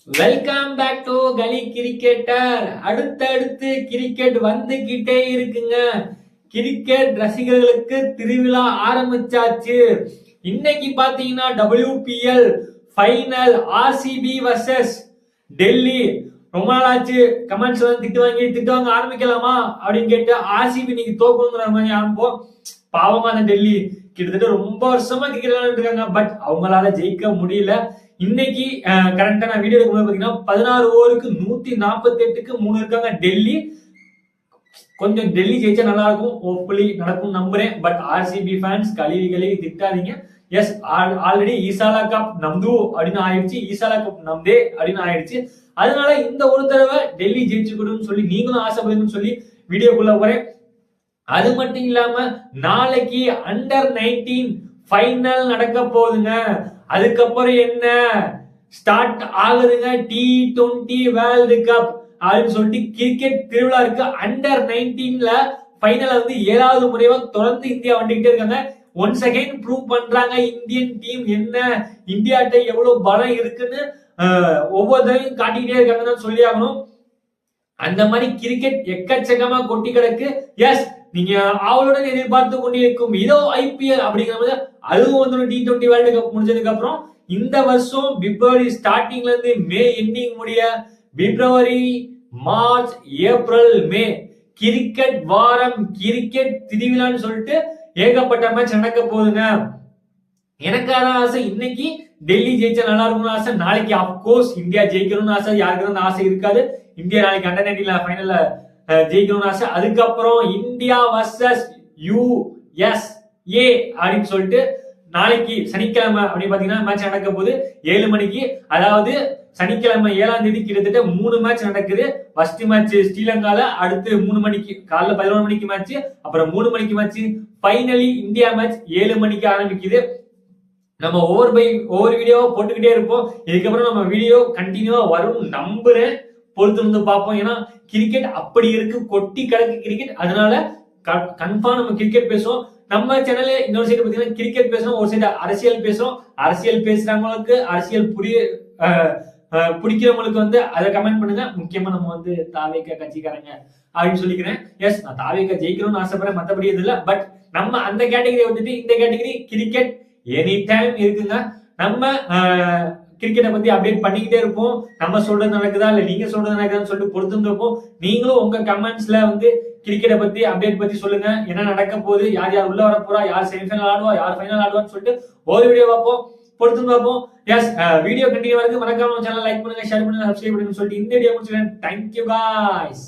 Welcome back to கலி cricketer. அடுத்தடுத்து cricket வந்துகிட்டே இருக்குங்க. கிரிக்கெட் ரசிகர்களுக்கு திருவிழா ஆரம்பிச்சாச்சு. இன்னைக்கு பாத்தீங்கன்னா WPL final RCB versus Delhi. ரொம்ப நாள் ஆச்சு. கமெண்ட்ஸ் வந்து திட்டுவாங்க ஆரம்பிக்கலாமா அப்படின்னு கேட்டு ஆர்சிபி இன்னைக்கு தோக்கணுங்கிற மாதிரி ஆரம்பம். பாவமா அந்த டெல்லி கிட்டத்தட்ட ரொம்ப வருஷமா கிரிக்கெட் விளையாண்டு இருக்காங்க. பட் அவங்களால ஜெயிக்க முடியல. இன்னைக்கு கரெக்டா நான் வீடியோ எடுக்கும்போது பாத்தீங்கன்னா 16 ஓவருக்கு 148க்கு 3 இருக்காங்க டெல்லி. கொஞ்சம் டெல்லி ஜெயிச்சா நல்லா இருக்கும். ஹோப்ஃபுல்லி நடக்கும் நம்புறேன். பட் ஆர்சிபி ஃபேன்ஸ் கழுவி திட்டாதீங்க. எஸ், ஆல்ரெடி ஈசாலா கப் நம்து அப்படின்னு ஆயிடுச்சு. ஈசாலா கப் நம்தே அப்படின்னு ஆயிடுச்சு. அதனால இந்த ஒரு தடவை டெல்லி ஜெயிச்சுக்கணும்னு சொல்லி நீங்களும் ஆசைப்படுங்கன்னு சொல்லி வீடியோக்குள்ள போறேன். அது மட்டும் இல்லாம நாளைக்கு அண்டர் 19 ஃபைனல் நடக்க போகுதுங்க. அதுக்கப்புறம் என்ன ஸ்டார்ட் ஆகுதுங்க T20 வேர்ல்டு கப் அப்படின்னு சொல்லிட்டு கிரிக்கெட் திருவிழா இருக்கு. அண்டர் 19ல ஃபைனல் வந்து 7வது முறையா தொடர்ந்து இந்தியா வந்துகிட்டே இருக்காங்க. ஒன்ஸ் அகைன் ப்ரூவ் பண்றாங்க இந்தியன் டீம் என்ன, இந்தியாட்ட எவ்வளவு பலம் இருக்குன்னு ஒவ்வொருத்தரையும் காட்டிக்கிட்டே இருக்காங்கன்னு சொல்லி ஆகணும். அந்த மாதிரி கிரிக்கெட் எக்கச்சக்கமா கொட்டி கிடக்கு. எஸ், நீங்க அவளுடன் எதிர்பார்த்து கொண்டிருக்கும் இதோ IPL அப்படிங்கிற மாதிரி அதுவும் வந்து T20 வேர்ல்டு கப் முடிஞ்சதுக்கு அப்புறம் இந்த வருஷம் பிப்ரவரி ஸ்டார்டிங்ல இருந்து மே எண்டிங் முடிய பிப்ரவரி, மார்ச், ஏப்ரல், மே கிரிக்கெட் வாரம், கிரிக்கெட் திருவிழான்னு சொல்லிட்டு ஏகப்பட்ட மேட்ச் நடக்க போகுதுங்க. எனக்கான ஆசை இன்னைக்கு டெல்லி ஜெயிச்சா நல்லா இருக்கும்னு ஆசை. நாளைக்கு அப்கோர்ஸ் இந்தியா ஜெயிக்கணும்னு ஆசை. யாருக்கு அந்த ஆசை இருக்காது? இந்தியா நாளைக்கு அண்டர் 19 ஃபைனல்ல ஜெயிக்கணும்னு ஆசை. அதுக்கப்புறம் இந்தியா வர்சஸ் USA அப்படின்னு சொல்லிட்டு நாளைக்கு சனிக்கிழமை அப்படின்னு பாத்தீங்கன்னா மேட்ச் நடக்க போகுது 7 மணிக்கு. அதாவது சனிக்கிழமை 7ஆம் தேதி கிட்டத்தட்ட 3 மேட்ச் நடக்குது. ஃபர்ஸ்ட் மேட்ச் ஸ்ரீலங்கால, அடுத்து 3 மணிக்கு காலைல 11 மணிக்கு மேட்ச், அப்புறம் 3 மணிக்கு மேட்ச், ஃபைனலி இந்தியா மேட்ச் 7 மணிக்கு ஆரம்பிக்குது. நம்ம ஒவ்வொரு வீடியோவா போட்டுக்கிட்டே இருப்போம். இதுக்கப்புறம் நம்ம வீடியோ கண்டினியூவா வரும் நம்புறேன். பொறுத்து வந்து பார்ப்போம். ஏன்னா கிரிக்கெட் அப்படி இருக்கு, கொட்டி கிடக்கு கிரிக்கெட். அதனால கன்ஃபார்ம் நம்ம கிரிக்கெட் பேசுவோம். நம்ம சேனல்ல இன்னொரு சைடு பாத்தீங்கன்னா கிரிக்கெட் பேசுறோம், ஒரு சைடு அரசியல் பேசுறோம். அரசியல் பேசுறவங்களுக்கு அரசியல் பிடிக்கிறவங்களுக்கு வந்து அதை கமெண்ட் பண்ணுங்க. முக்கியமா நம்ம வந்து தாவேக கட்சிக்காரங்க அப்படின்னு சொல்லிக்கிறேன். எஸ், நான் தாவேக ஜெயிக்கணும்னு ஆசைப்படுறேன், மத்தபடி இது இல்ல. பட் நம்ம அந்த கேட்டகரியை விட்டுட்டு இந்த கேட்டகரி கிரிக்கெட் எனி டைம் இருக்குங்க. நம்ம கிரிக்கெட்டை பத்தி அப்டேட் பண்ணிக்கிட்டே இருப்போம். நம்ம சொல்றது நடக்குதா இல்ல நீங்க சொல்றது நடக்குதான்னு சொல்லிட்டு பொறுத்து இருப்போம். நீங்களும் உங்க கமெண்ட்ஸ்ல வந்து கிரிக்கெட்டை பத்தி அப்டேட் பத்தி சொல்லுங்க. என்ன நடக்க போகுது, யார் யார் உள்ள வர போறா, யார் செமிஃபைனல் ஆடுவா, யார் ஃபைனல் ஆடுவான்னு சொல்லிட்டு ஒரு வீடியோ பார்ப்போம், பொறுத்து பார்ப்போம். எஸ், வீடியோ கண்டினியூ வரைக்கும் மறக்காம சேனல் லைக் பண்ணுங்க, ஷேர் பண்ணுங்க, சப்ஸ்கிரைப் பண்ணுங்க சொல்லிட்டு இந்த வீடியோ முடிச்சுக்கிறேன். Thank you guys.